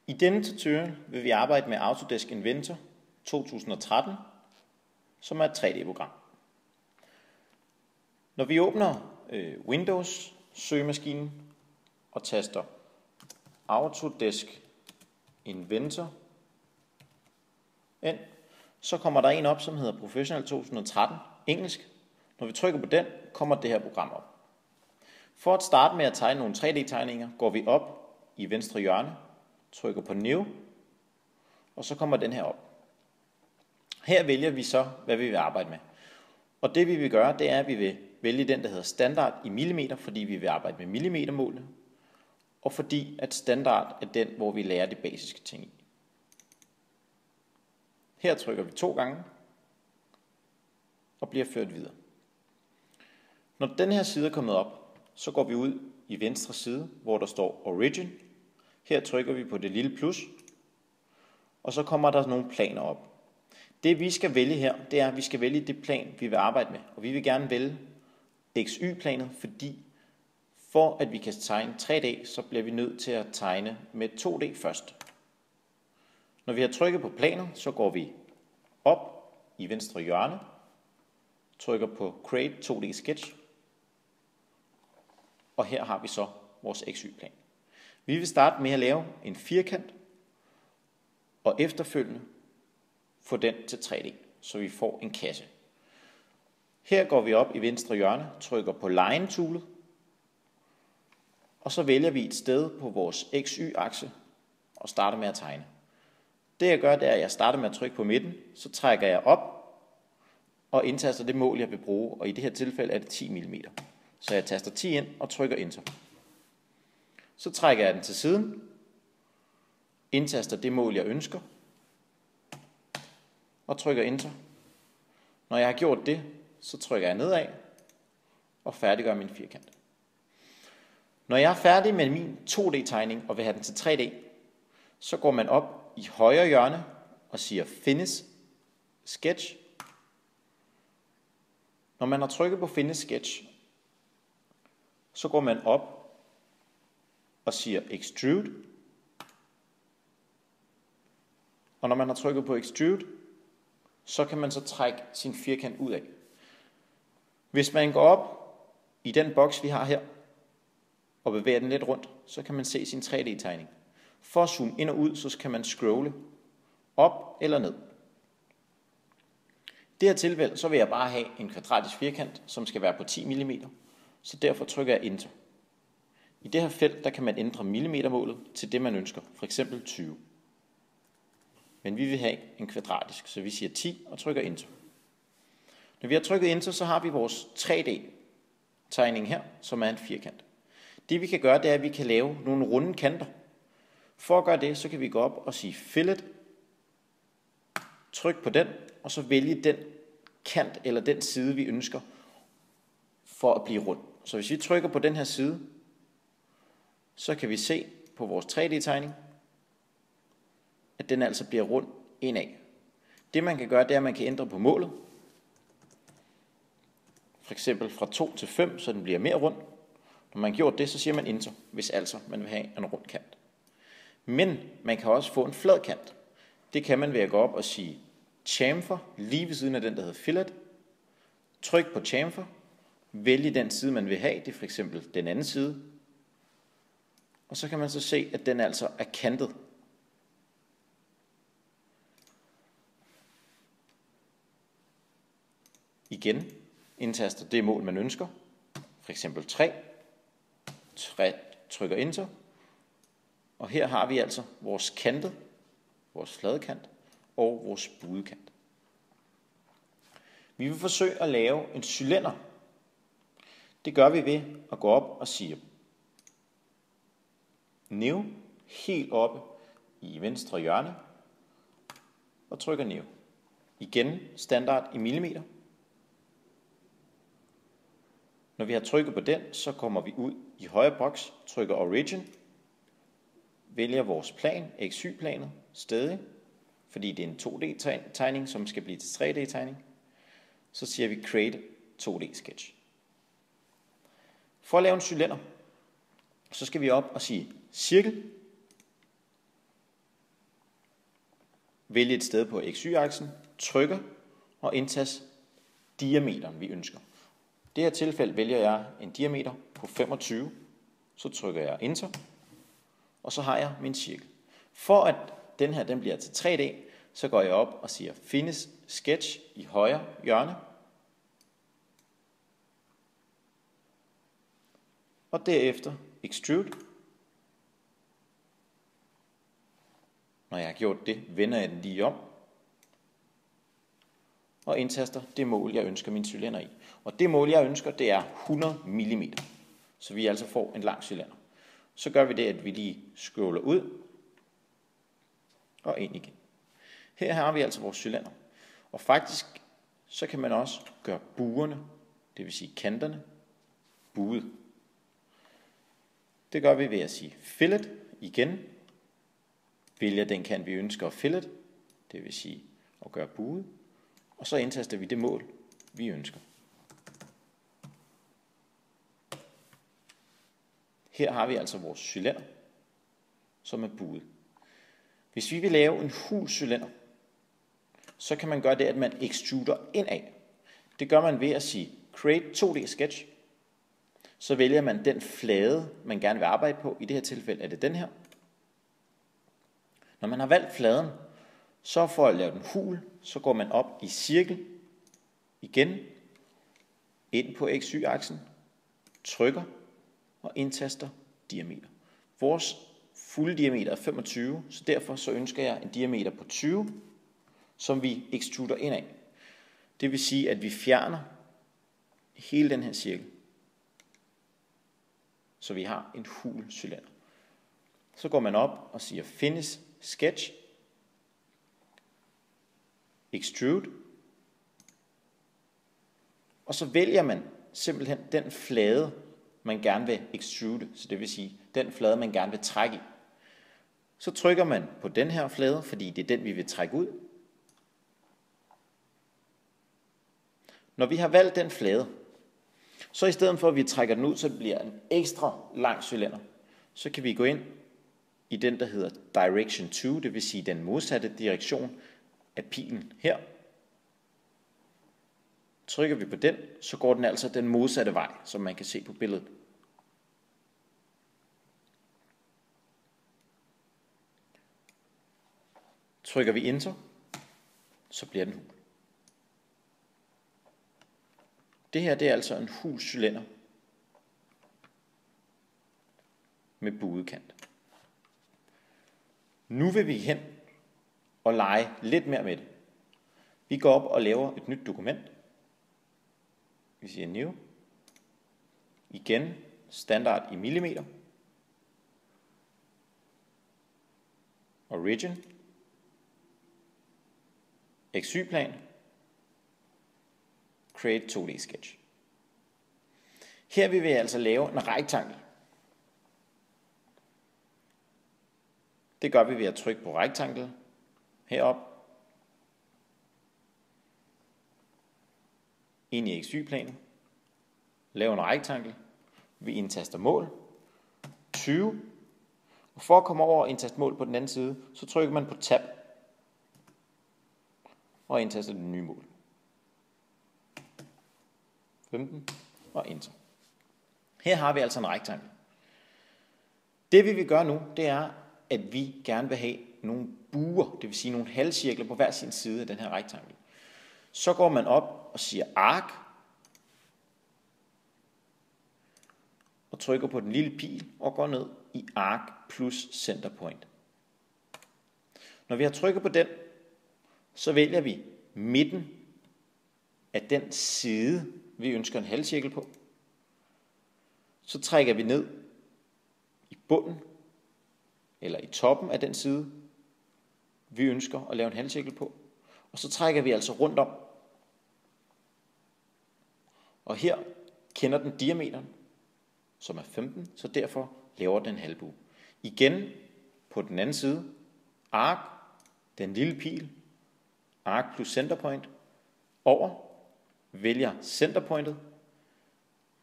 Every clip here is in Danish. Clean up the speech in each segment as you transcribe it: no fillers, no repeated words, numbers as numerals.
I denne tutorial vil vi arbejde med Autodesk Inventor 2013, som er et 3D-program. Når vi åbner Windows søgemaskinen og taster Autodesk Inventor ind, så kommer der en op, som hedder Professional 2013 engelsk. Når vi trykker på den, kommer det her program op. For at starte med at tegne nogle 3D-tegninger, går vi op i venstre hjørne, trykker på New, og så kommer den her op. Her vælger vi så, hvad vi vil arbejde med. Og det vi vil gøre, det er, at vi vil vælge den, der hedder standard i millimeter, fordi vi vil arbejde med millimetermålene, og fordi at standard er den, hvor vi lærer de basiske ting i. Her trykker vi 2 gange, og bliver ført videre. Når den her side er kommet op, så går vi ud i venstre side, hvor der står Origin. Her trykker vi på det lille plus, og så kommer der nogle planer op. Det vi skal vælge her, det er, at vi skal vælge det plan, vi vil arbejde med. Og vi vil gerne vælge XY-planet, fordi for at vi kan tegne 3D, så bliver vi nødt til at tegne med 2D først. Når vi har trykket på planet, så går vi op i venstre hjørne, trykker på Create 2D Sketch, og her har vi så vores XY-plan. Vi vil starte med at lave en firkant, og efterfølgende få den til 3D, så vi får en kasse. Her går vi op i venstre hjørne, trykker på Line-toolet, og så vælger vi et sted på vores XY-akse og starter med at tegne. Det jeg gør, det er, at jeg starter med at trykke på midten, så trækker jeg op og indtaster det mål, jeg vil bruge, og i det her tilfælde er det 10 mm. Så jeg taster 10 ind og trykker Enter. Så trækker jeg den til siden, indtaster det mål, jeg ønsker, og trykker Enter. Når jeg har gjort det, så trykker jeg nedad og færdiggør min firkant. Når jeg er færdig med min 2D-tegning og vil have den til 3D, så går man op i højre hjørne og siger Finish Sketch. Når man har trykket på Finish Sketch, så går man op og siger Extrude. Og når man har trykket på Extrude, så kan man så trække sin firkant ud af. Hvis man går op i den boks, vi har her, og bevæger den lidt rundt, så kan man se sin 3D-tegning. For at zoome ind og ud, så kan man scrolle op eller ned. I det her tilfælde, så vil jeg bare have en kvadratisk firkant, som skal være på 10 mm, så derfor trykker jeg Enter. I det her felt, der kan man ændre millimetermålet til det, man ønsker, for eksempel 20. Men vi vil have en kvadratisk, så vi siger 10 og trykker Enter. Når vi har trykket Enter, så har vi vores 3D-tegning her, som er en firkant. Det vi kan gøre, det er, at vi kan lave nogle runde kanter. For at gøre det, så kan vi gå op og sige Fillet, tryk på den, og så vælge den kant eller den side, vi ønsker for at blive rund. Så hvis vi trykker på den her side, så kan vi se på vores 3D-tegning, at den altså bliver rund indad. Det man kan gøre, det er, at man kan ændre på målet. For eksempel fra 2 til 5, så den bliver mere rund. Når man har gjort det, så siger man Enter, hvis altså man vil have en rund kant. Men man kan også få en flad kant. Det kan man ved at gå op og sige Chamfer, lige ved siden af den, der hedder Fillet. Tryk på Chamfer, vælge den side, man vil have, det er for eksempel den anden side. Og så kan man så se, at den altså er kantet. Igen indtaster det mål, man ønsker, for eksempel 3, trykker Enter, og her har vi altså vores kantet, vores flade kant og vores buede kant. Vi vil forsøge at lave en cylinder. Det gør vi ved at gå op og sige New, helt oppe i venstre hjørne, og trykker New. Igen standard i millimeter. Når vi har trykket på den, så kommer vi ud i højre boks, trykker Origin, vælger vores plan, XY-planet, stadig, fordi det er en 2D-tegning, som skal blive til 3D-tegning. Så siger vi Create 2D Sketch. For at lave en cylinder, så skal vi op og sige cirkel, vælge et sted på XY-aksen, trykker og indtaster diameteren, vi ønsker. I det her tilfælde vælger jeg en diameter på 25, så trykker jeg Enter, og så har jeg min cirkel. For at den her bliver til 3D, så går jeg op og siger Finish Sketch i højre hjørne, og derefter Extrude. Når jeg har gjort det, vender jeg den lige om og indtaster det mål, jeg ønsker min cylinder i. Og det mål, jeg ønsker, det er 100 mm. Så vi altså får en lang cylinder. Så gør vi det, at vi lige scroller ud og ind igen. Her har vi altså vores cylinder. Og faktisk, så kan man også gøre buerne, det vil sige kanterne, buede. Det gør vi ved at sige fillet igen. Vælger den kant, vi ønsker at fillet, det vil sige at gøre buet. Og så indtaster vi det mål, vi ønsker. Her har vi altså vores cylinder, som er buet. Hvis vi vil lave en hul cylinder, så kan man gøre det, at man extruder indad. Det gør man ved at sige Create 2D Sketch. Så vælger man den flade, man gerne vil arbejde på. I det her tilfælde er det den her. Når man har valgt fladen, så for at lave den hul, så går man op i cirkel, igen, ind på XY-aksen, trykker og indtaster diameter. Vores fulde diameter er 25, så derfor så ønsker jeg en diameter på 20, som vi extruder indad. Det vil sige, at vi fjerner hele den her cirkel, så vi har en hul cylinder. Så går man op og siger Finish Sketch, Extrude, og så vælger man simpelthen den flade, man gerne vil extrude, så det vil sige den flade, man gerne vil trække i. Så trykker man på den her flade, fordi det er den, vi vil trække ud. Når vi har valgt den flade, så i stedet for at vi trækker den ud, så det bliver en ekstra lang cylinder, så kan vi gå ind i den, der hedder Direction 2, det vil sige den modsatte direktion af pilen her. Trykker vi på den, så går den altså den modsatte vej, som man kan se på billedet. Trykker vi Enter, så bliver den hul. Det her, det er altså en hul cylinder med buet kant. Nu vil vi hen og lege lidt mere med det. Vi går op og laver et nyt dokument. Vi siger New. Igen standard i millimeter. Origin. XY-plan. Create 2D Sketch. Her vil vi altså lave en rektangel. Det gør vi ved at trykke på rektangel herop. Ind i XY-planen. Lave en rektangel. Vi indtaster mål. 20. Og for at komme over og indtaste mål på den anden side, så trykker man på Tab. Og indtaster det nye mål. 15 og Enter. Her har vi altså en rektangel. Det vi vil gøre nu, det er, at vi gerne vil have nogle buer, det vil sige nogle halvcirkler på hver sin side af den her rektangel. Så går man op og siger Arc, og trykker på den lille pil og går ned i Arc plus Center Point. Når vi har trykket på den, så vælger vi midten af den side, vi ønsker en halvcirkel på. Så trækker vi ned i bunden, eller i toppen af den side, vi ønsker at lave en halvcirkel på. Og så trækker vi altså rundt om. Og her kender den diameteren, som er 15, så derfor laver den en halvbue. Igen på den anden side, arc, den lille pil, arc plus centerpoint, over, vælger centerpointet,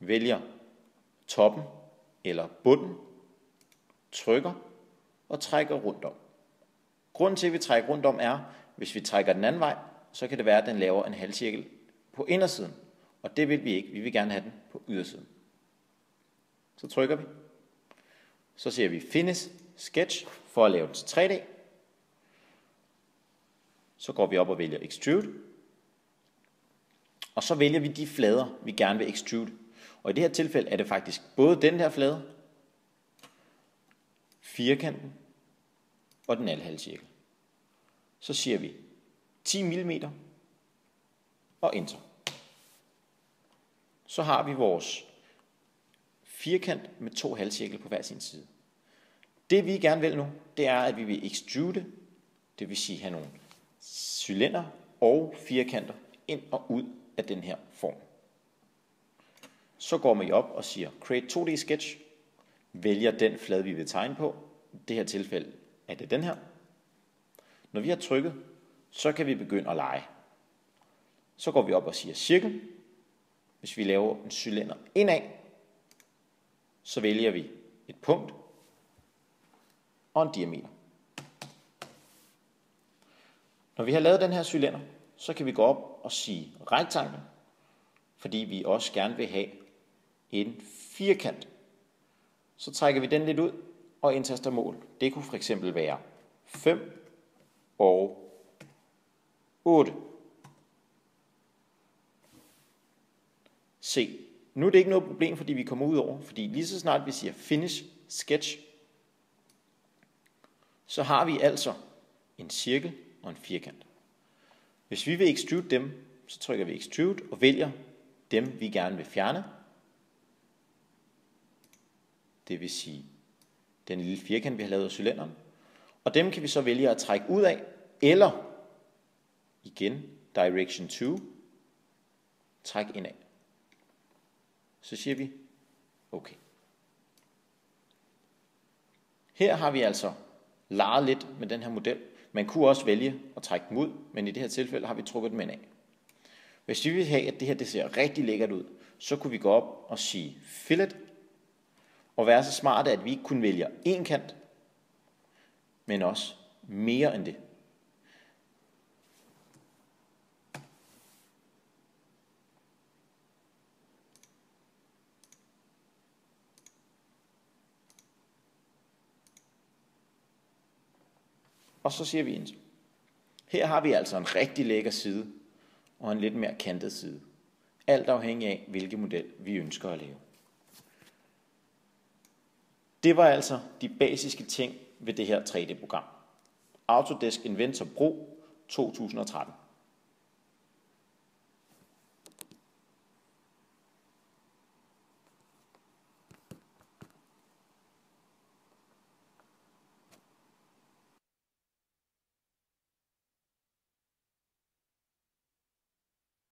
vælger toppen eller bunden, trykker og trækker rundt om. Grunden til, at vi trækker rundt om er, hvis vi trækker den anden vej, så kan det være, at den laver en halvcirkel på indersiden. Og det vil vi ikke. Vi vil gerne have den på ydersiden. Så trykker vi. Så siger vi Finish Sketch for at lave den til 3D. Så går vi op og vælger Extrude. Og så vælger vi de flader, vi gerne vil extrude. Og i det her tilfælde er det faktisk både den her flade, firkanten og den anden halvcirkel. Så siger vi 10 mm og Enter. Så har vi vores firkant med 2 halvcirkler på hver sin side. Det vi gerne vil nu, det er, at vi vil extrude, det vil sige have nogle cylinder og firkanter ind og ud af den her form. Så går man op og siger Create 2D Sketch, vælger den flade, vi vil tegne på. I det her tilfælde er det den her. Når vi har trykket, så kan vi begynde at lege. Så går vi op og siger cirkel. Hvis vi laver en cylinder indad, så vælger vi et punkt og en diameter. Når vi har lavet den her cylinder, så kan vi gå op og sige rektangel, fordi vi også gerne vil have en firkant. Så trækker vi den lidt ud og indtaster mål. Det kunne fx være 5 og 8. Se, nu er det ikke noget problem, fordi vi kommer ud over, fordi lige så snart vi siger Finish Sketch, så har vi altså en cirkel og en firkant. Hvis vi vil extrude dem, så trykker vi Extrude og vælger dem, vi gerne vil fjerne. Det vil sige den lille firkant, vi har lavet af cylinderen. Og dem kan vi så vælge at trække ud af, eller igen Direction 2, træk indad. Så siger vi OK. Her har vi altså leget lidt med den her model. Man kunne også vælge at trække dem ud, men i det her tilfælde har vi trukket dem indad. Hvis vi vil have, at det her det ser rigtig lækkert ud, så kunne vi gå op og sige Fillet, og være så smarte, at vi ikke kun vælger én kant, men også mere end det. Og så siger vi Enter. Her har vi altså en rigtig lækker side og en lidt mere kantet side. Alt afhængig af, hvilken model vi ønsker at lave. Det var altså de basiske ting ved det her 3D-program. Autodesk Inventor Pro 2013.